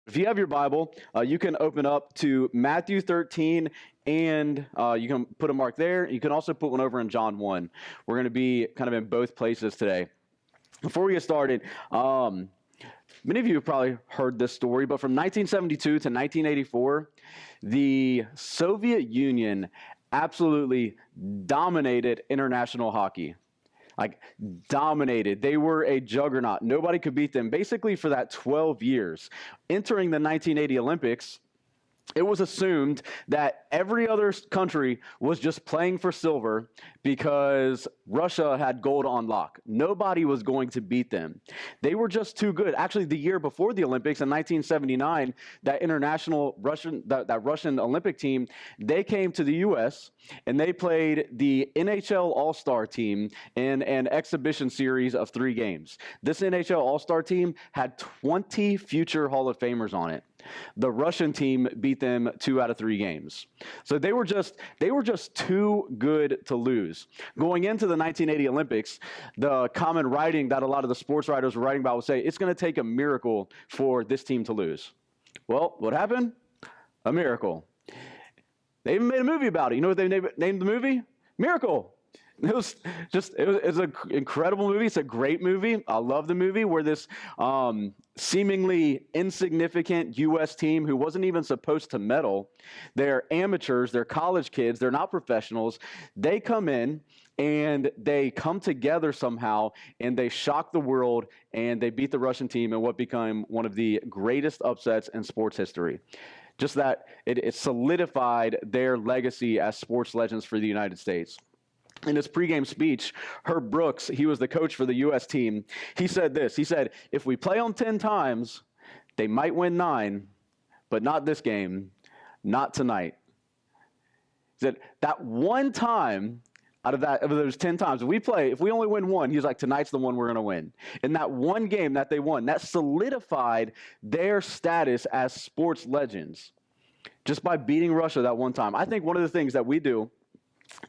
If you have your Bible, you can open up to Matthew 13, and you can put a mark there. You can also put one over in John 1. We're going to be kind of in both places today. Before we get started, many of you have probably heard this story, but from 1972 to 1984, the Soviet Union absolutely dominated international hockey. Like, dominated. They were a juggernaut. Nobody could beat them. Basically, for that 12 years, entering the 1980 Olympics, it was assumed that every other country was just playing for silver because Russia had gold on lock. Nobody was going to beat them. They were just too good. Actually, the year before the Olympics in 1979, that Russian Olympic team, they came to the U.S. and they played the NHL All-Star team in an exhibition series of 3 games. This NHL All-Star team had 20 future Hall of Famers on it. The Russian team beat them 2 out of 3 games. So they were just too good to lose. Going into the 1980 Olympics, the common writing that a lot of the sports writers were writing about would say it's going to take a miracle for this team to lose. Well, what happened? A miracle. They even made a movie about it. You know what they named the movie? Miracle. It was an incredible movie. It's a great movie. I love the movie where this seemingly insignificant U.S. team who wasn't even supposed to medal, they're amateurs, they're college kids, they're not professionals. They come in and they come together somehow and they shock the world and they beat the Russian team in what became one of the greatest upsets in sports history. Just that it solidified their legacy as sports legends for the United States. In his pregame speech, Herb Brooks, he was the coach for the U.S. team, he said this. He said, if we play them 10 times, they might win 9, but not this game, not tonight. He said, that one time out of those 10 times, if we only win 1, he's like, tonight's the one we're going to win. And that one game that they won, that solidified their status as sports legends just by beating Russia that one time. I think one of the things that we do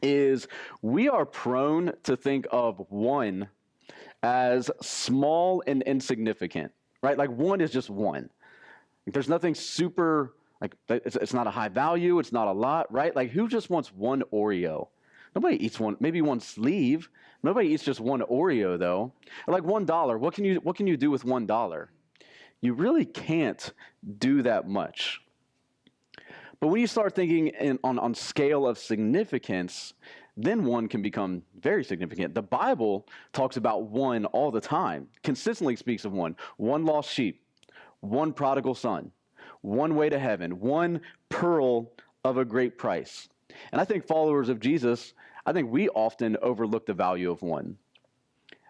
is we are prone to think of 1 as small and insignificant, right? Like 1 is just 1. Like there's nothing super, like it's not a high value, it's not a lot, right? Like who just wants 1 Oreo? Nobody eats 1, maybe 1 sleeve. Nobody eats just 1 Oreo though. Like $1, what can you do with $1? You really can't do that much. But when you start thinking on scale of significance, then 1 can become very significant. The Bible talks about 1 all the time, consistently speaks of 1. 1 lost sheep, 1 prodigal son, 1 way to heaven, 1 pearl of a great price. And I think followers of Jesus, I think we often overlook the value of 1.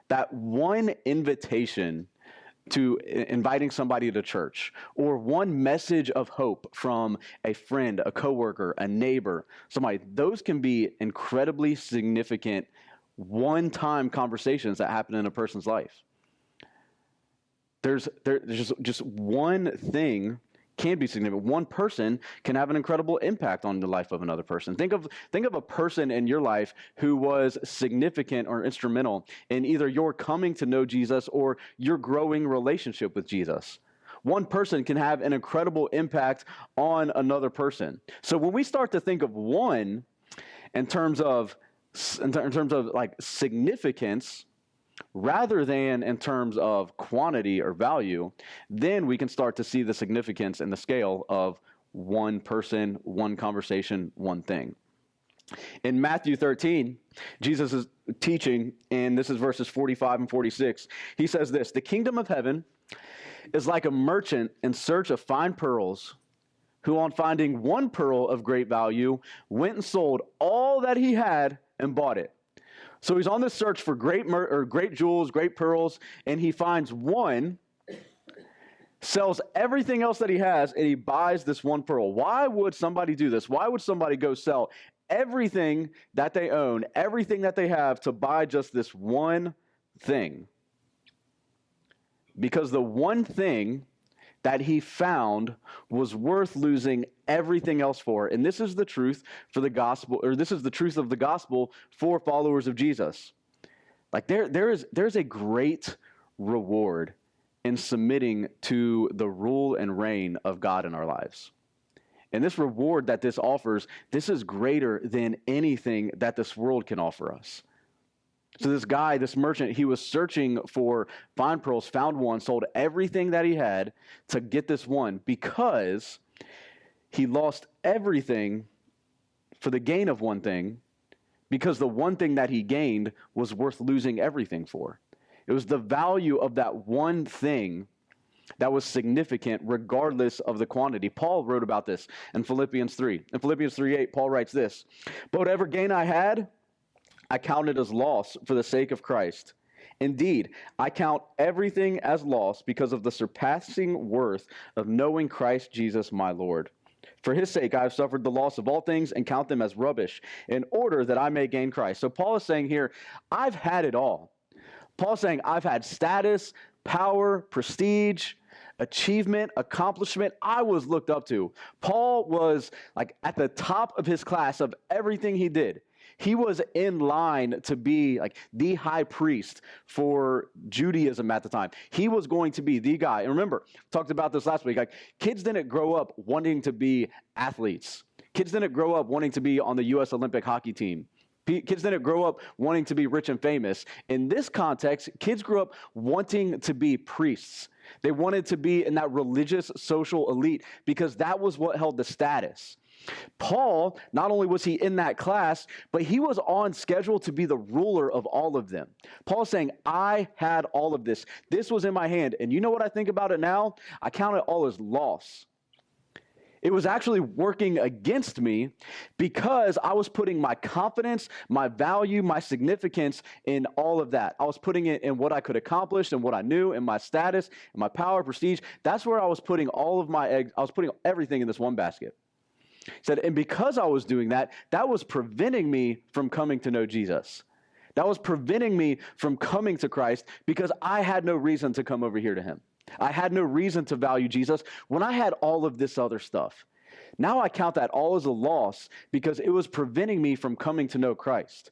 That 1 invitation to inviting somebody to church, or 1 message of hope from a friend, a coworker, a neighbor, somebody, those can be incredibly significant one-time conversations that happen in a person's life. There's just 1 thing can be significant. 1 person can have an incredible impact on the life of another person. Think of a person in your life who was significant or instrumental in either your coming to know Jesus or your growing relationship with Jesus. 1 person can have an incredible impact on another person. So when we start to think of 1 in terms of like significance, rather than in terms of quantity or value, then we can start to see the significance and the scale of 1 person, 1 conversation, 1 thing. In Matthew 13, Jesus is teaching, and this is verses 45 and 46. He says this, the kingdom of heaven is like a merchant in search of fine pearls, who on finding 1 pearl of great value, went and sold all that he had and bought it. So he's on this search for great jewels, great pearls, and he finds 1, sells everything else that he has, and he buys this 1 pearl. Why would somebody do this? Why would somebody go sell everything that they own, everything that they have, to buy just this 1 thing? Because the 1 thing that he found was worth losing everything else for. And this is the truth for the gospel, or this is the truth of the gospel for followers of Jesus. Like there's a great reward in submitting to the rule and reign of God in our lives. And this reward that this offers, this is greater than anything that this world can offer us. So this guy, this merchant, he was searching for fine pearls, found one, sold everything that he had to get this one because he lost everything for the gain of one thing, because the one thing that he gained was worth losing everything for. It was the value of that one thing that was significant regardless of the quantity. Paul wrote about this in Philippians 3. In Philippians 3:8, Paul writes this, "But whatever gain I had, I counted as loss for the sake of Christ. Indeed, I count everything as loss because of the surpassing worth of knowing Christ Jesus my Lord. For his sake, I have suffered the loss of all things and count them as rubbish in order that I may gain Christ." So Paul is saying here, I've had it all. Paul's saying I've had status, power, prestige, achievement, accomplishment. I was looked up to. Paul was like at the top of his class of everything he did. He was in line to be like the high priest for Judaism at the time. He was going to be the guy. And remember, talked about this last week. Like, kids didn't grow up wanting to be athletes. Kids didn't grow up wanting to be on the U.S. Olympic hockey team. Kids didn't grow up wanting to be rich and famous. In this context, kids grew up wanting to be priests. They wanted to be in that religious social elite because that was what held the status. Paul, not only was he in that class, but he was on schedule to be the ruler of all of them. Paul's saying, I had all of this. This was in my hand. And you know what I think about it now? I count it all as loss. It was actually working against me because I was putting my confidence, my value, my significance in all of that. I was putting it in what I could accomplish and what I knew and my status and my power, prestige. That's where I was putting all of my eggs. I was putting everything in this one basket. He said, and because I was doing that, that was preventing me from coming to know Jesus. That was preventing me from coming to Christ because I had no reason to come over here to him. I had no reason to value Jesus when I had all of this other stuff. Now I count that all as a loss because it was preventing me from coming to know Christ.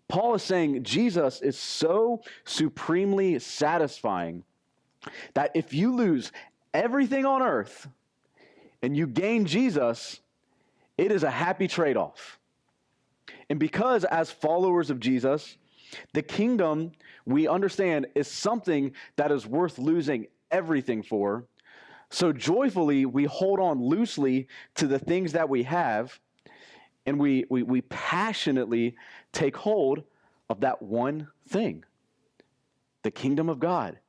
Paul is saying Jesus is so supremely satisfying that if you lose everything on earth and you gain Jesus, it is a happy trade-off. And because as followers of Jesus, the kingdom, we understand, is something that is worth losing everything for. So joyfully, we hold on loosely to the things that we have, and we passionately take hold of that one thing, the kingdom of God.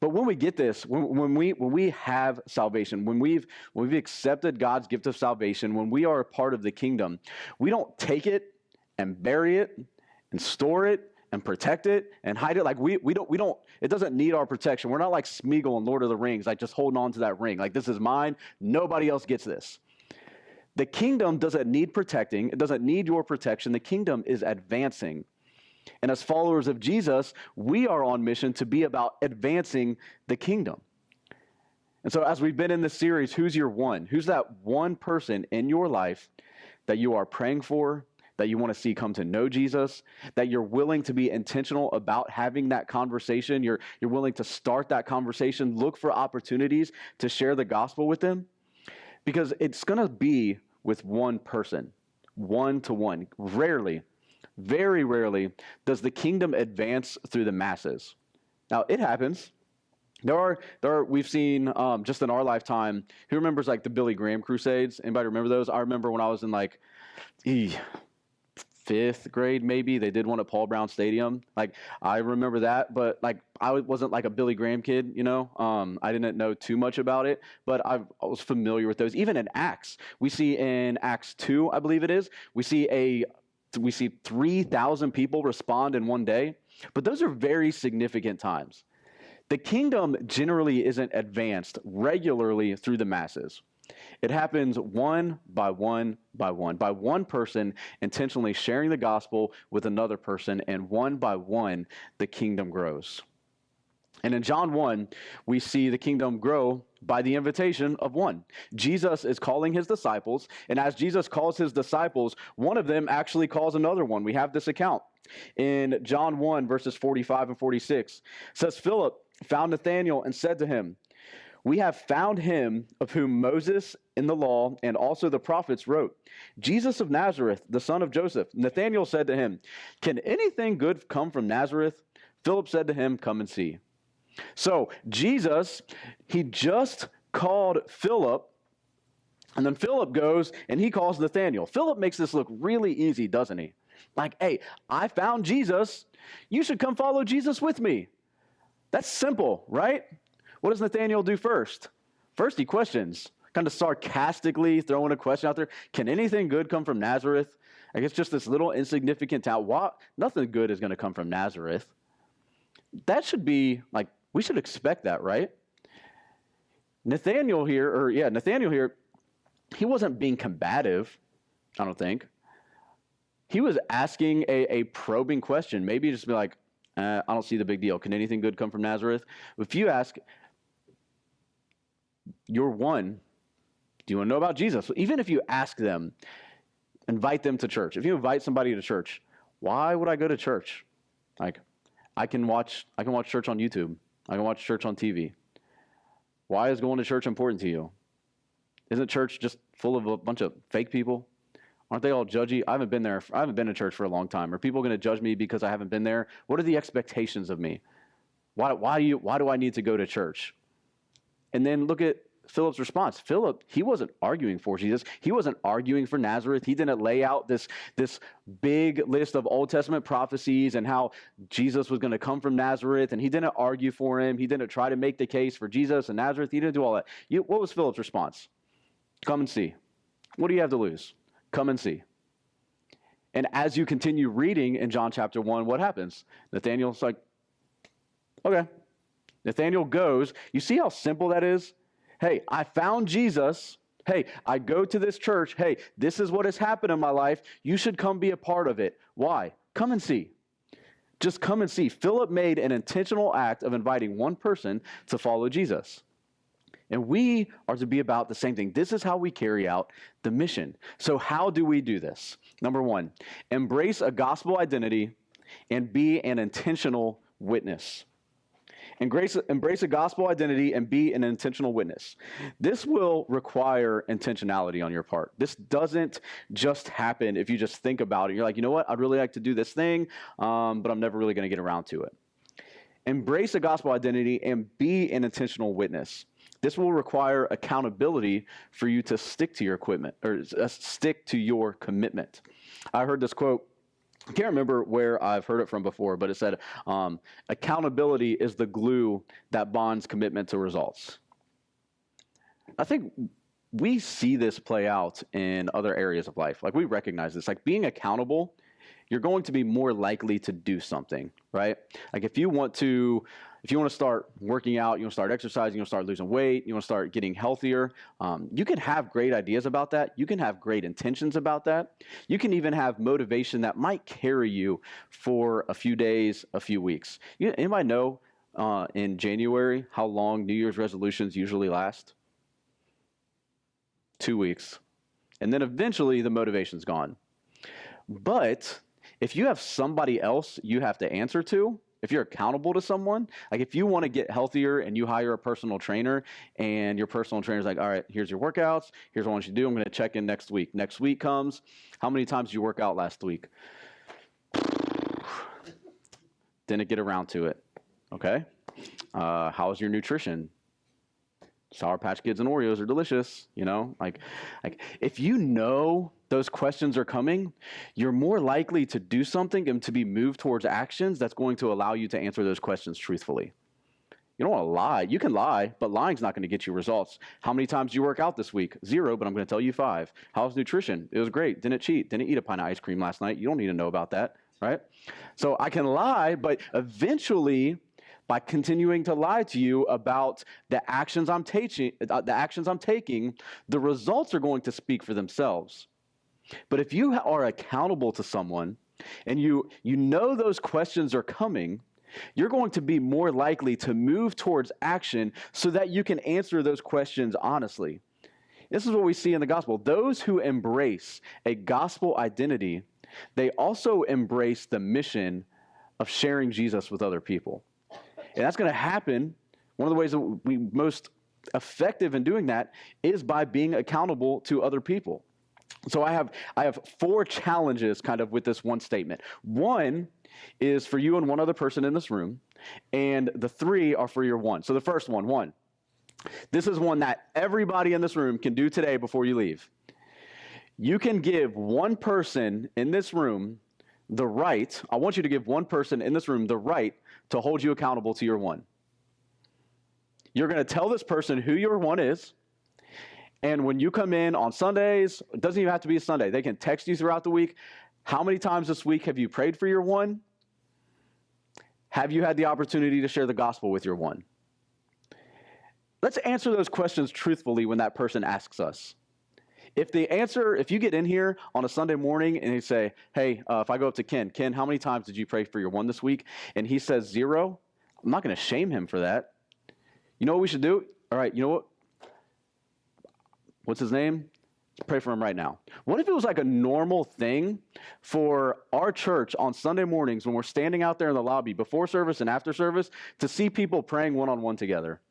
But when we get this, when we have salvation, when we've accepted God's gift of salvation, when we are a part of the kingdom, we don't take it and bury it and store it and protect it and hide it. Like we don't, it doesn't need our protection. We're not like Smeagol in Lord of the Rings, like just holding on to that ring. Like, this is mine. Nobody else gets this. The kingdom doesn't need protecting. It doesn't need your protection. The kingdom is advancing. And as followers of Jesus, we are on mission to be about advancing the kingdom. And so as we've been in this series, who's your one? Who's that one person in your life that you are praying for, that you want to see come to know Jesus, that you're willing to be intentional about having that conversation, you're willing to start that conversation, look for opportunities to share the gospel with them? Because it's going to be with one person, one-to-one. Rarely, very rarely, does the kingdom advance through the masses. Now, it happens. There are. We've seen just in our lifetime. Who remembers like the Billy Graham crusades? Anybody remember those? I remember when I was in like fifth grade, maybe they did one at Paul Brown Stadium. Like, I remember that, but like I wasn't like a Billy Graham kid, you know. I didn't know too much about it, but I was familiar with those. Even in Acts, we see in Acts 2, I believe it is, we see 3,000 people respond in one day. But those are very significant times. The kingdom generally isn't advanced regularly through the masses. It happens one by one person intentionally sharing the gospel with another person, and one by one, the kingdom grows. And in John 1, we see the kingdom grow by the invitation of one. Jesus is calling his disciples, and as Jesus calls his disciples, one of them actually calls another one. We have this account in John 1, verses 45 and 46. It says, Philip found Nathanael and said to him, "We have found him of whom Moses in the law and also the prophets wrote, Jesus of Nazareth, the son of Joseph." Nathanael said to him, "Can anything good come from Nazareth?" Philip said to him, "Come and see." So Jesus, he just called Philip, and then Philip goes and he calls Nathanael. Philip makes this look really easy, doesn't he? Like, hey, I found Jesus. You should come follow Jesus with me. That's simple, right? What does Nathanael do first? First, he questions, kind of sarcastically throwing a question out there. Can anything good come from Nazareth? I guess just this little insignificant town. Nothing good is going to come from Nazareth. That should be like, we should expect that, right? Nathanael here, he wasn't being combative, I don't think. He was asking a probing question. Maybe just be like, I don't see the big deal. Can anything good come from Nazareth? If you ask, you're one, do you want to know about Jesus? Even if you ask them, invite them to church. If you invite somebody to church, why would I go to church? Like, I can watch church on YouTube. I can watch church on TV. Why is going to church important to you? Isn't church just full of a bunch of fake people? Aren't they all judgy? I haven't been to church for a long time. Are people going to judge me because I haven't been there? What are the expectations of me? Why do I need to go to church? And then look at Philip's response. Philip, he wasn't arguing for Jesus. He wasn't arguing for Nazareth. He didn't lay out this big list of Old Testament prophecies and how Jesus was going to come from Nazareth, and he didn't argue for him. He didn't try to make the case for Jesus and Nazareth. He didn't do all that. What was Philip's response? Come and see. What do you have to lose? Come and see. And as you continue reading in John chapter 1, what happens? Nathanael's like, okay. Nathanael goes. You see how simple that is? Hey, I found Jesus. Hey, I go to this church. Hey, this is what has happened in my life. You should come be a part of it. Why? Come and see. Just come and see. Philip made an intentional act of inviting one person to follow Jesus. And we are to be about the same thing. This is how we carry out the mission. So how do we do this? Number one, embrace a gospel identity and be an intentional witness. Embrace a gospel identity and be an intentional witness. This will require intentionality on your part. This doesn't just happen if you just think about it. You're like, you know what? I'd really like to do this thing, but I'm never really going to get around to it. Embrace a gospel identity and be an intentional witness. This will require accountability for you to stick to your stick to your commitment. I heard this quote. I can't remember where I've heard it from before, but it said, accountability is the glue that bonds commitment to results. I think we see this play out in other areas of life. Like, we recognize this. Like, being accountable, you're going to be more likely to do something, right? Like, if you want to start working out, you want to start exercising, you want to start losing weight, you want to start getting healthier, you can have great ideas about that. You can have great intentions about that. You can even have motivation that might carry you for a few days, a few weeks. Anybody know in January how long New Year's resolutions usually last? 2 weeks. And then eventually the motivation's gone. But if you have somebody else you have to answer to, if you're accountable to someone, like if you want to get healthier and you hire a personal trainer and your personal trainer's like, all right, here's your workouts. Here's what I want you to do. I'm going to check in next week. Next week comes. How many times did you work out last week? Didn't get around to it. Okay. How's your nutrition? Sour Patch Kids and Oreos are delicious, you know? Like if you know those questions are coming, you're more likely to do something and to be moved towards actions that's going to allow you to answer those questions truthfully. You don't want to lie. You can lie, but lying's not going to get you results. How many times did you work out this week? 0, but I'm going to tell you 5. How's nutrition? It was great. Didn't cheat. Didn't eat a pint of ice cream last night. You don't need to know about that, right? So I can lie, but eventually, by continuing to lie to you about the actions I'm taking, the results are going to speak for themselves. But if you are accountable to someone and you know those questions are coming, You're going to be more likely to move towards action so that you can answer those questions honestly. This is what we see in the gospel. Those who embrace a gospel identity, they also embrace the mission of sharing Jesus with other people. And that's going to happen. One of the ways that we most effective in doing that is by being accountable to other people. So I have 4 challenges kind of with this one statement. One is for you and one other person in this room, and the 3 are for your one. So the first one, this is one that everybody in this room can do today before you leave. You can give one person in this room the right, I want you to give one person in this room the right to hold you accountable to your one. You're going to tell this person who your one is, and when you come in on Sundays, it doesn't even have to be a Sunday. They can text you throughout the week. How many times this week have you prayed for your one? Have you had the opportunity to share the gospel with your one? Let's answer those questions truthfully when that person asks us. If you get in here on a Sunday morning and you say, hey, if I go up to Ken, how many times did you pray for your one this week? And he says 0, I'm not going to shame him for that. You know what we should do? All right, you know what? What's his name? Let's pray for him right now. What if it was like a normal thing for our church on Sunday mornings when we're standing out there in the lobby before service and after service to see people praying one-on-one together?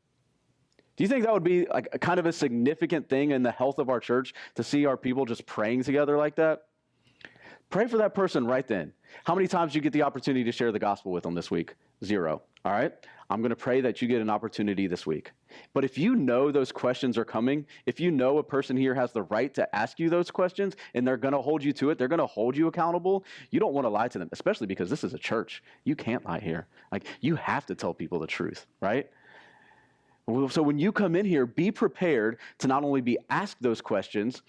Do you think that would be like a kind of a significant thing in the health of our church to see our people just praying together like that? Pray for that person right then. How many times do you get the opportunity to share the gospel with them this week? 0. All right? I'm going to pray that you get an opportunity this week. But if you know those questions are coming, if you know a person here has the right to ask you those questions and they're going to hold you to it, they're going to hold you accountable, you don't want to lie to them, especially because this is a church. You can't lie here. Like, you have to tell people the truth, right? So when you come in here, be prepared to not only be asked those questions,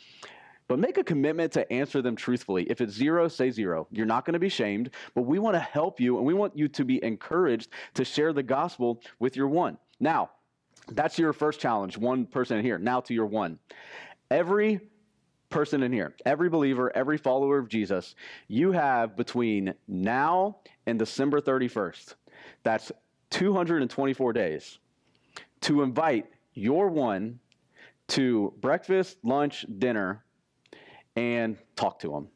but make a commitment to answer them truthfully. If it's 0, say 0. You're not going to be shamed, but we want to help you, and we want you to be encouraged to share the gospel with your one. Now, that's your first challenge, one person in here. Now to your one. Every person in here, every believer, every follower of Jesus, you have between now and December 31st, that's 224 days, to invite your one to breakfast, lunch, dinner, and talk to them.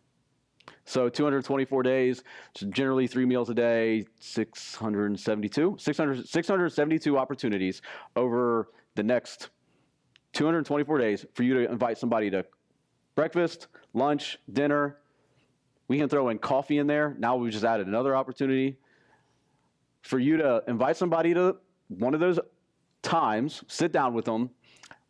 So 224 days, generally 3 meals a day, 672 opportunities over the next 224 days for you to invite somebody to breakfast, lunch, dinner. We can throw in coffee in there. Now we've just added another opportunity for you to invite somebody to one of those times, sit down with them,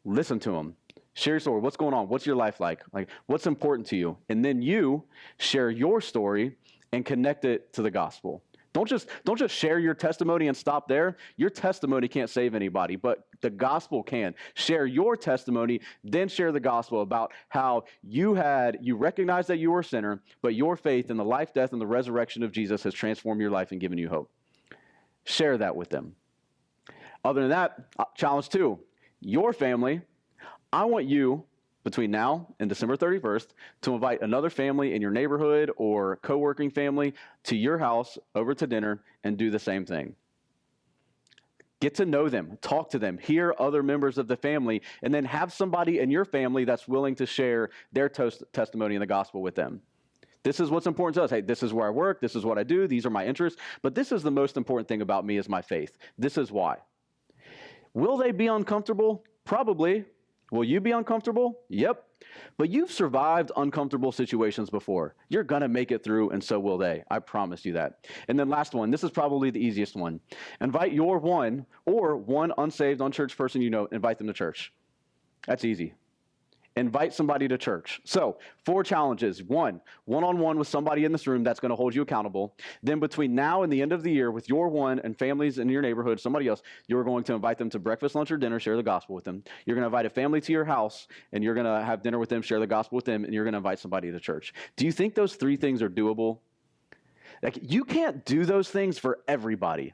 listen to them. Share your story. What's going on? What's your life like? Like, what's important to you? And then you share your story and connect it to the gospel. Don't just share your testimony and stop there. Your testimony can't save anybody, but the gospel can. Share your testimony, then share the gospel about how you recognized that you were a sinner, but your faith in the life, death, and the resurrection of Jesus has transformed your life and given you hope. Share that with them. Other than that, challenge 2, your family. I want you, between now and December 31st, to invite another family in your neighborhood or co-working family to your house over to dinner and do the same thing. Get to know them, talk to them, hear other members of the family, and then have somebody in your family that's willing to share their testimony in the gospel with them. This is what's important to us. Hey, this is where I work. This is what I do. These are my interests. But this is the most important thing about me is my faith. This is why. Will they be uncomfortable? Probably. Will you be uncomfortable? Yep. But you've survived uncomfortable situations before. You're going to make it through, and so will they. I promise you that. And then last one. This is probably the easiest one. Invite your one or one unsaved, unchurched person you know, invite them to church. That's easy. Invite somebody to church. So 4 challenges. 1, one-on-one with somebody in this room that's going to hold you accountable. Then between now and the end of the year with your one and families in your neighborhood, somebody else, you're going to invite them to breakfast, lunch, or dinner, share the gospel with them. You're going to invite a family to your house, and you're going to have dinner with them, share the gospel with them, and you're going to invite somebody to church. Do you think those 3 things are doable? Like, you can't do those things for everybody.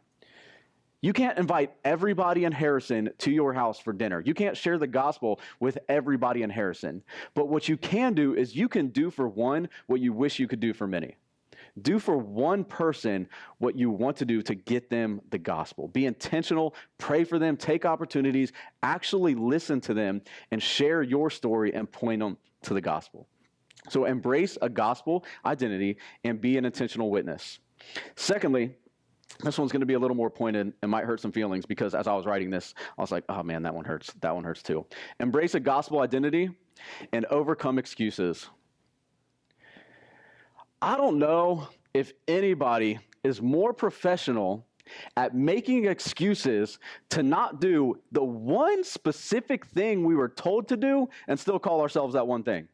You can't invite everybody in Harrison to your house for dinner. You can't share the gospel with everybody in Harrison. But what you can do is you can do for one what you wish you could do for many. Do for one person what you want to do to get them the gospel. Be intentional, pray for them, take opportunities, actually listen to them, and share your story and point them to the gospel. So embrace a gospel identity and be an intentional witness. Secondly, this one's going to be a little more pointed and might hurt some feelings because as I was writing this, I was like, oh man, that one hurts. That one hurts too. Embrace a gospel identity and overcome excuses. I don't know if anybody is more professional at making excuses to not do the one specific thing we were told to do and still call ourselves that one thing.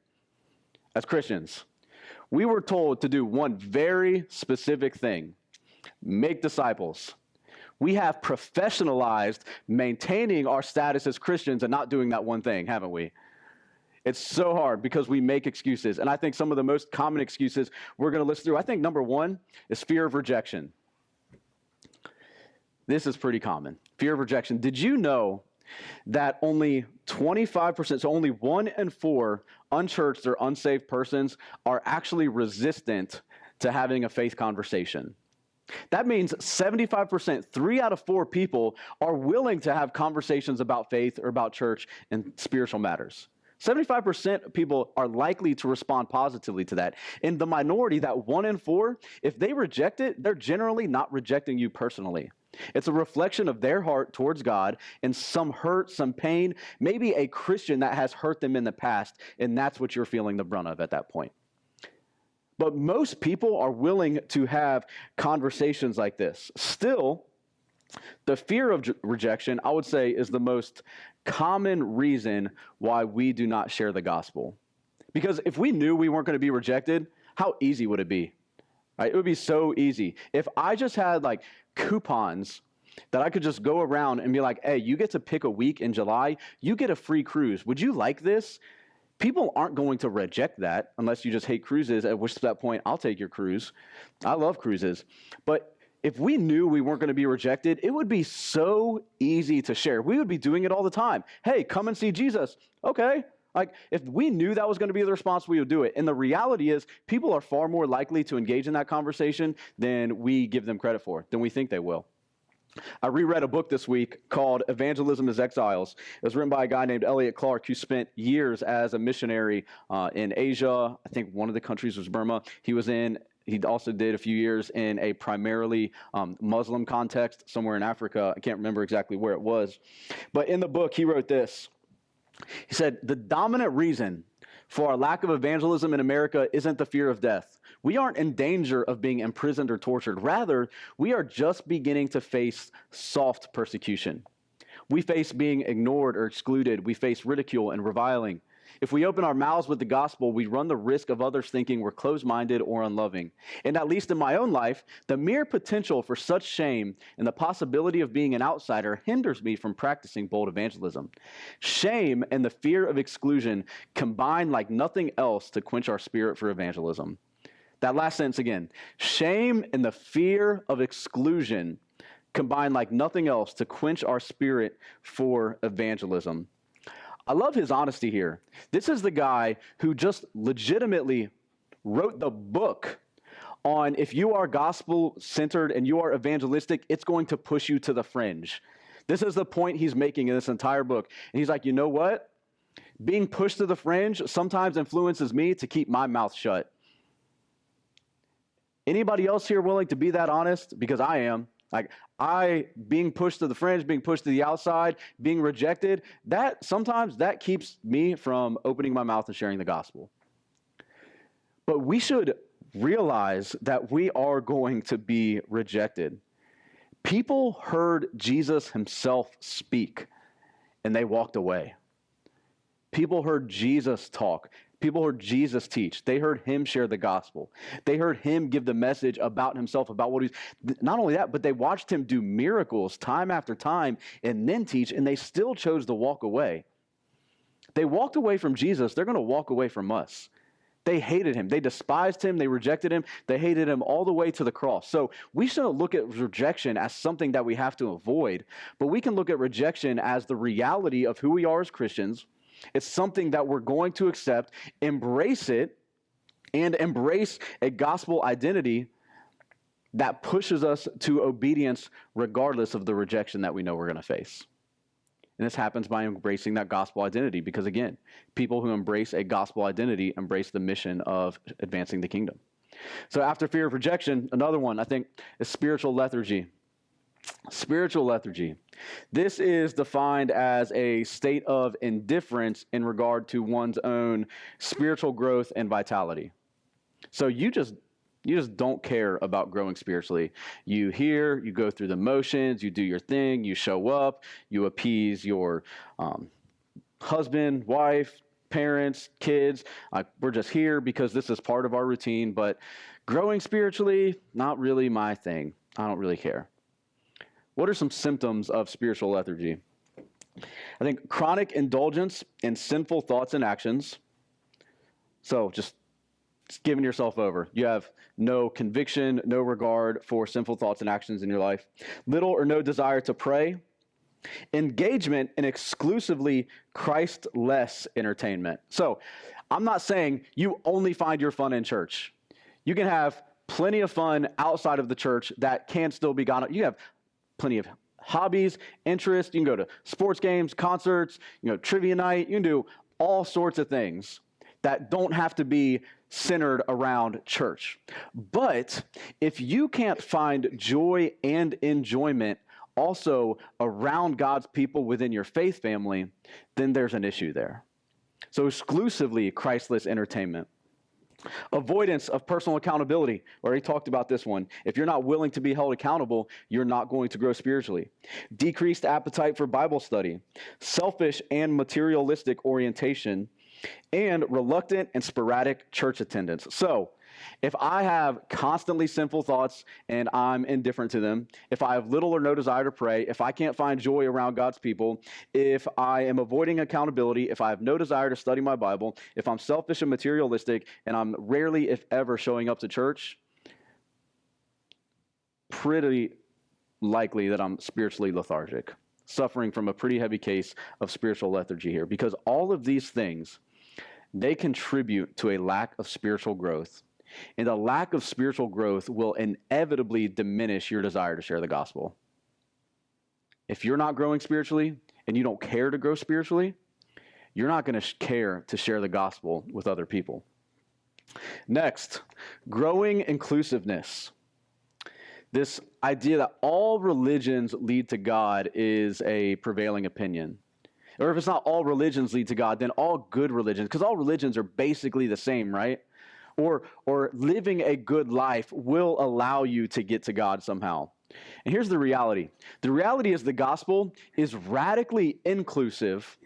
As Christians, we were told to do one very specific thing. Make disciples. We have professionalized maintaining our status as Christians and not doing that one thing, haven't we? It's so hard because we make excuses. And I think some of the most common excuses we're going to list through, I think number one is fear of rejection. This is pretty common. Fear of rejection. Did you know that only 25%, so only 1 in 4 unchurched or unsaved persons are actually resistant to having a faith conversation? That means 75%, 3 out of 4 people are willing to have conversations about faith or about church and spiritual matters. 75% of people are likely to respond positively to that. And the minority, that 1 in 4, if they reject it, they're generally not rejecting you personally. It's a reflection of their heart towards God and some hurt, some pain, maybe a Christian that has hurt them in the past, and that's what you're feeling the brunt of at that point. But most people are willing to have conversations like this. Still, the fear of rejection, I would say, is the most common reason why we do not share the gospel. Because if we knew we weren't going to be rejected, how easy would it be? Right? It would be so easy. If I just had like coupons that I could just go around and be like, hey, you get to pick a week in July, you get a free cruise. Would you like this? People aren't going to reject that unless you just hate cruises, at which at that point, I'll take your cruise. I love cruises. But if we knew we weren't going to be rejected, it would be so easy to share. We would be doing it all the time. Hey, come and see Jesus. Okay. Like, if we knew that was going to be the response, we would do it. And the reality is, people are far more likely to engage in that conversation than we give them credit for, than we think they will. I reread a book this week called Evangelism as Exiles. It was written by a guy named Elliot Clark who spent years as a missionary in Asia. I think one of the countries was Burma. He also did a few years in a primarily Muslim context somewhere in Africa. I can't remember exactly where it was. But in the book, he wrote this. He said, the dominant reason for our lack of evangelism in America isn't the fear of death. We aren't in danger of being imprisoned or tortured. Rather, we are just beginning to face soft persecution. We face being ignored or excluded. We face ridicule and reviling. If we open our mouths with the gospel, we run the risk of others thinking we're closed-minded or unloving. And at least in my own life, the mere potential for such shame and the possibility of being an outsider hinders me from practicing bold evangelism. Shame and the fear of exclusion combine like nothing else to quench our spirit for evangelism. That last sentence again. Shame and the fear of exclusion combine like nothing else to quench our spirit for evangelism. I love his honesty here. This is the guy who just legitimately wrote the book on if you are gospel-centered and you are evangelistic, it's going to push you to the fringe. This is the point he's making in this entire book. And he's like, you know what? Being pushed to the fringe sometimes influences me to keep my mouth shut. Anybody else here willing to be that honest? Because I am. Being pushed to the fringe, being pushed to the outside, being rejected, sometimes that keeps me from opening my mouth and sharing the gospel. But we should realize that we are going to be rejected. People heard Jesus himself speak, and they walked away. People heard Jesus talk. People heard Jesus teach. They heard him share the gospel. They heard him give the message about himself, about what he's... Not only that, but they watched him do miracles time after time and then teach, and they still chose to walk away. They walked away from Jesus. They're going to walk away from us. They hated him. They despised him. They rejected him. They hated him all the way to the cross. So we shouldn't look at rejection as something that we have to avoid, but we can look at rejection as the reality of who we are as Christians. It's something that we're going to accept, embrace it, and embrace a gospel identity that pushes us to obedience regardless of the rejection that we know we're going to face. And this happens by embracing that gospel identity because, again, people who embrace a gospel identity embrace the mission of advancing the kingdom. So after fear of rejection, another one, I think, is spiritual lethargy. Spiritual lethargy. This is defined as a state of indifference in regard to one's own spiritual growth and vitality. So you just don't care about growing spiritually. You hear, you go through the motions, you do your thing, you show up, you appease your husband, wife, parents, kids. We're just here because this is part of our routine, but growing spiritually, not really my thing. I don't really care. What are some symptoms of spiritual lethargy? I think chronic indulgence in sinful thoughts and actions. So just giving yourself over. You have no conviction, no regard for sinful thoughts and actions in your life. Little or no desire to pray. Engagement in exclusively Christ-less entertainment. So I'm not saying you only find your fun in church. You can have plenty of fun outside of the church that can still be gone. You have plenty of hobbies, interests. You can go to sports games, concerts, trivia night. You can do all sorts of things that don't have to be centered around church. But if you can't find joy and enjoyment also around God's people within your faith family, then there's an issue there. So exclusively Christless entertainment. Avoidance of personal accountability. We already talked about this one. If you're not willing to be held accountable, you're not going to grow spiritually. Decreased appetite for Bible study. Selfish and materialistic orientation. And reluctant and sporadic church attendance. So, if I have constantly sinful thoughts and I'm indifferent to them, if I have little or no desire to pray, if I can't find joy around God's people, if I am avoiding accountability, if I have no desire to study my Bible, if I'm selfish and materialistic, and I'm rarely, if ever, showing up to church, pretty likely that I'm spiritually lethargic, suffering from a pretty heavy case of spiritual lethargy here, because all of these things, they contribute to a lack of spiritual growth. And a lack of spiritual growth will inevitably diminish your desire to share the gospel. If you're not growing spiritually and you don't care to grow spiritually, you're not going to care to share the gospel with other people. Next, growing inclusiveness. This idea that all religions lead to God is a prevailing opinion. Or if it's not all religions lead to God, then all good religions, because all religions are basically the same, right? Or living a good life will allow you to get to God somehow. And here's the reality. The reality is the gospel is radically inclusive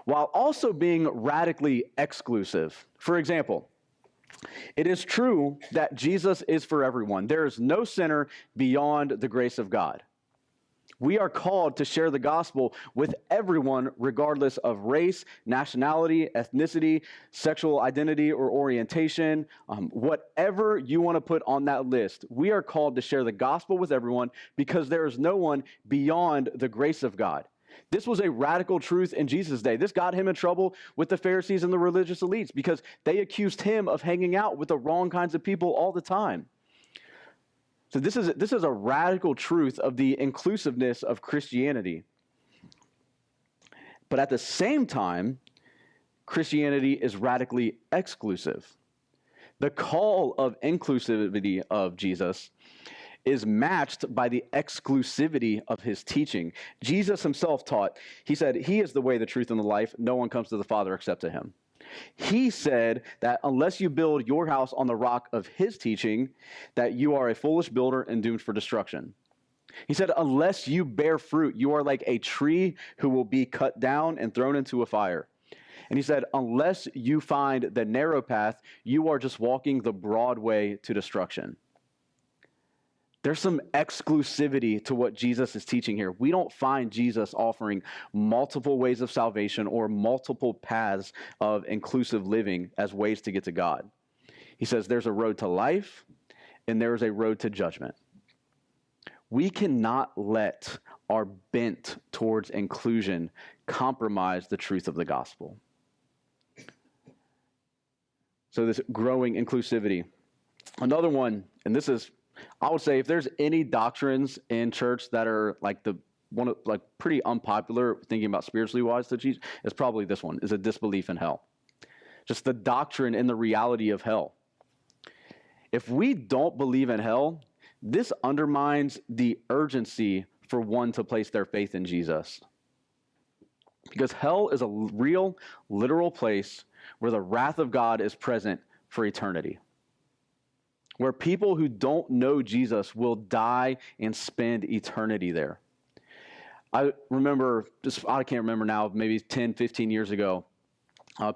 while also being radically exclusive. For example, it is true that Jesus is for everyone. There is no sinner beyond the grace of God. We are called to share the gospel with everyone, regardless of race, nationality, ethnicity, sexual identity, or orientation. Whatever you want to put on that list, we are called to share the gospel with everyone because there is no one beyond the grace of God. This was a radical truth in Jesus' day. This got him in trouble with the Pharisees and the religious elites because they accused him of hanging out with the wrong kinds of people all the time. So this is a radical truth of the inclusiveness of Christianity. But at the same time, Christianity is radically exclusive. The call of inclusivity of Jesus is matched by the exclusivity of his teaching. Jesus himself taught, he said, he is the way, the truth, and the life. No one comes to the Father except to him. He said that unless you build your house on the rock of his teaching, that you are a foolish builder and doomed for destruction. He said, unless you bear fruit, you are like a tree who will be cut down and thrown into a fire. And he said, unless you find the narrow path, you are just walking the broad way to destruction. There's some exclusivity to what Jesus is teaching here. We don't find Jesus offering multiple ways of salvation or multiple paths of inclusive living as ways to get to God. He says there's a road to life and there is a road to judgment. We cannot let our bent towards inclusion compromise the truth of the gospel. So this growing inclusivity. Another one, and this is, I would say, if there's any doctrines in church that are like pretty unpopular, thinking about spiritually wise to Jesus, it's probably this one, is a disbelief in hell. Just the doctrine and the reality of hell. If we don't believe in hell, this undermines the urgency for one to place their faith in Jesus. Because hell is a real, literal place where the wrath of God is present for eternity. Where people who don't know Jesus will die and spend eternity there. I remember, I can't remember now, maybe 10, 15 years ago,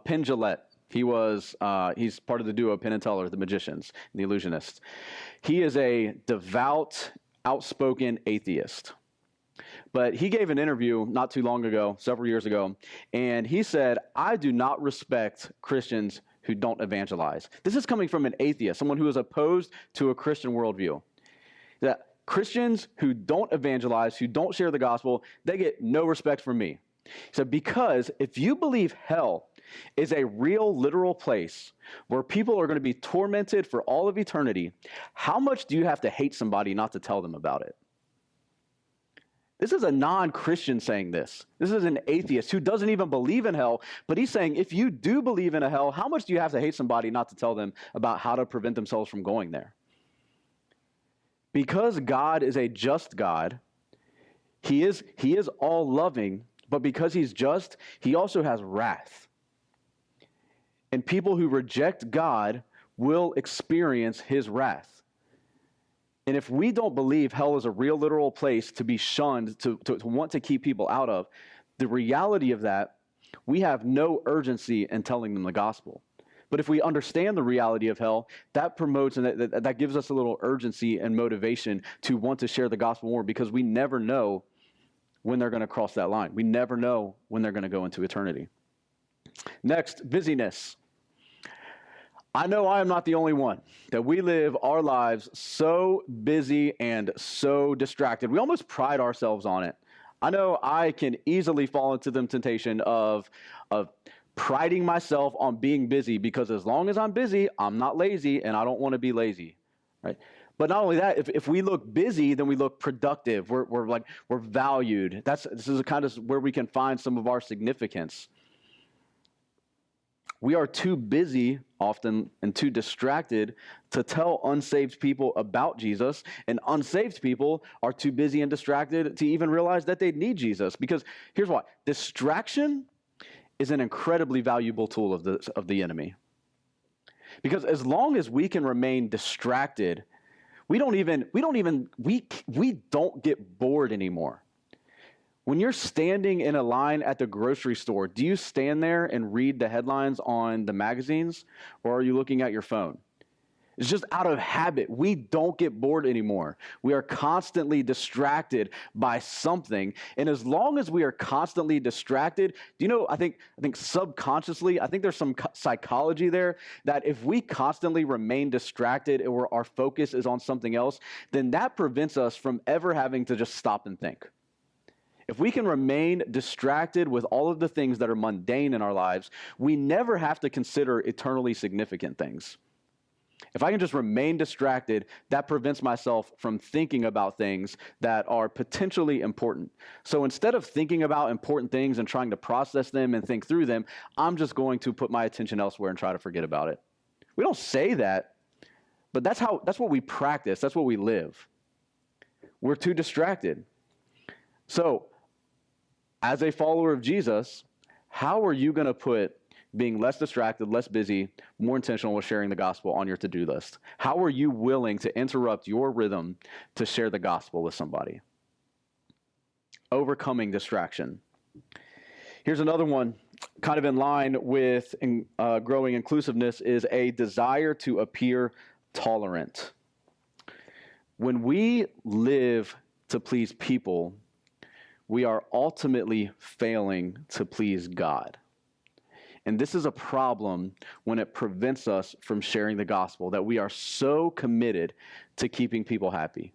Penn Jillette. He's part of the duo Penn and Teller, the magicians, the illusionists. He is a devout, outspoken atheist. But he gave an interview not too long ago, several years ago, and he said, I do not respect Christians who don't evangelize. This is coming from an atheist, someone who is opposed to a Christian worldview. That Christians who don't evangelize, who don't share the gospel, they get no respect from me. He said, because if you believe hell is a real, literal place where people are going to be tormented for all of eternity, how much do you have to hate somebody not to tell them about it? This is a non-Christian saying this. This is an atheist who doesn't even believe in hell, but he's saying, if you do believe in a hell, how much do you have to hate somebody not to tell them about how to prevent themselves from going there? Because God is a just God, he is all loving, but because he's just, he also has wrath. And people who reject God will experience his wrath. And if we don't believe hell is a real, literal place to be shunned, to want to keep people out of, the reality of that, we have no urgency in telling them the gospel. But if we understand the reality of hell, that promotes and that gives us a little urgency and motivation to want to share the gospel more, because we never know when they're going to cross that line. We never know when they're going to go into eternity. Next, busyness. I know I am not the only one, that we live our lives so busy and so distracted. We almost pride ourselves on it. I know I can easily fall into the temptation of priding myself on being busy, because as long as I'm busy, I'm not lazy, and I don't want to be lazy, right? But not only that, if we look busy, then we look productive. We're valued. This is kind of where we can find some of our significance. We are too busy often and too distracted to tell unsaved people about Jesus, and unsaved people are too busy and distracted to even realize that they need Jesus. Because here's why. Distraction is an incredibly valuable tool of the enemy. Because as long as we can remain distracted, we don't get bored anymore. When you're standing in a line at the grocery store, do you stand there and read the headlines on the magazines, or are you looking at your phone? It's just out of habit. We don't get bored anymore. We are constantly distracted by something. And as long as we are constantly distracted, do you know, I think subconsciously, I think there's some psychology there, that if we constantly remain distracted or our focus is on something else, then that prevents us from ever having to just stop and think. If we can remain distracted with all of the things that are mundane in our lives, we never have to consider eternally significant things. If I can just remain distracted, that prevents myself from thinking about things that are potentially important. So instead of thinking about important things and trying to process them and think through them, I'm just going to put my attention elsewhere and try to forget about it. We don't say that, but that's what we practice. That's what we live. We're too distracted. So, as a follower of Jesus, how are you going to put being less distracted, less busy, more intentional with sharing the gospel on your to-do list? How are you willing to interrupt your rhythm to share the gospel with somebody? Overcoming distraction. Here's another one, kind of in line with growing inclusiveness, is a desire to appear tolerant. When we live to please people, we are ultimately failing to please God. And this is a problem when it prevents us from sharing the gospel, that we are so committed to keeping people happy.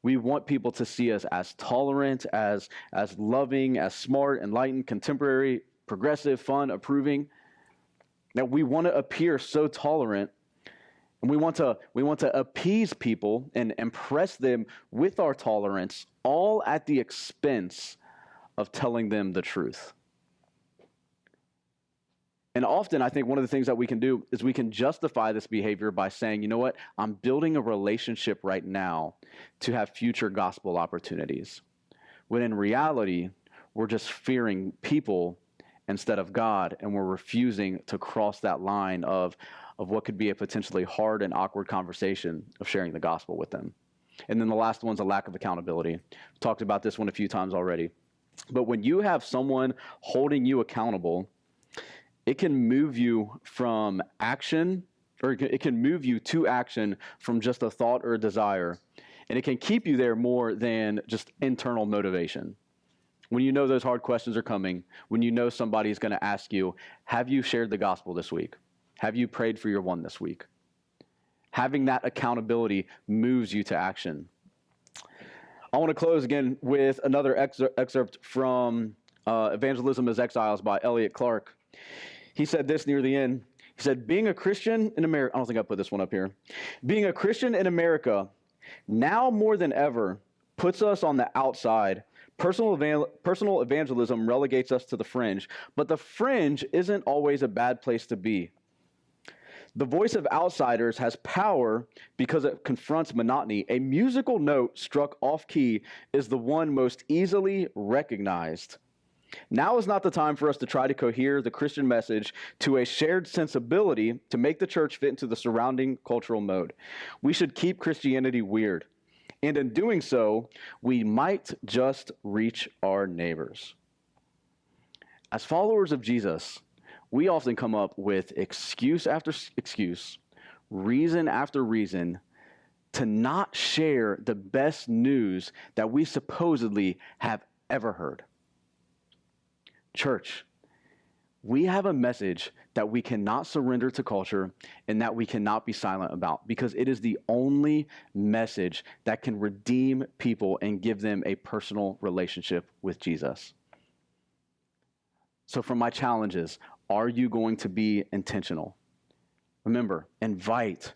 We want people to see us as tolerant, as loving, as smart, enlightened, contemporary, progressive, fun, approving. That we want to appear so tolerant, and we want to appease people and impress them with our tolerance, all at the expense of telling them the truth. And often, I think one of the things that we can do is we can justify this behavior by saying, you know what, I'm building a relationship right now to have future gospel opportunities. When in reality, we're just fearing people instead of God, and we're refusing to cross that line of what could be a potentially hard and awkward conversation of sharing the gospel with them. And then the last one's a lack of accountability. We've talked about this one a few times already. But when you have someone holding you accountable, it can move you from action, or it can move you to action from just a thought or a desire. And it can keep you there more than just internal motivation. When you know those hard questions are coming, when you know somebody's going to ask you, have you shared the gospel this week? Have you prayed for your one this week? Having that accountability moves you to action. I want to close again with another excerpt from Evangelism as Exiles by Elliot Clark. He said this near the end. He said, being a Christian in America, I don't think I put this one up here. Being a Christian in America, now more than ever, puts us on the outside. Personal evangelism relegates us to the fringe, but the fringe isn't always a bad place to be. The voice of outsiders has power because it confronts monotony. A musical note struck off-key is the one most easily recognized. Now is not the time for us to try to cohere the Christian message to a shared sensibility to make the church fit into the surrounding cultural mode. We should keep Christianity weird. And in doing so, we might just reach our neighbors. As followers of Jesus, we often come up with excuse after excuse, reason after reason, to not share the best news that we supposedly have ever heard. Church, we have a message that we cannot surrender to culture and that we cannot be silent about, because it is the only message that can redeem people and give them a personal relationship with Jesus. So from my challenges, are you going to be intentional? Remember, invite.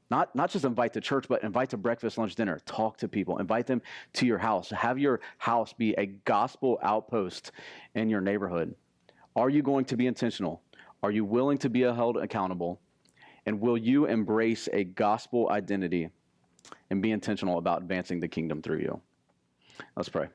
Not just invite to church, but invite to breakfast, lunch, dinner. Talk to people. Invite them to your house. Have your house be a gospel outpost in your neighborhood. Are you going to be intentional? Are you willing to be held accountable? And will you embrace a gospel identity and be intentional about advancing the kingdom through you? Let's pray.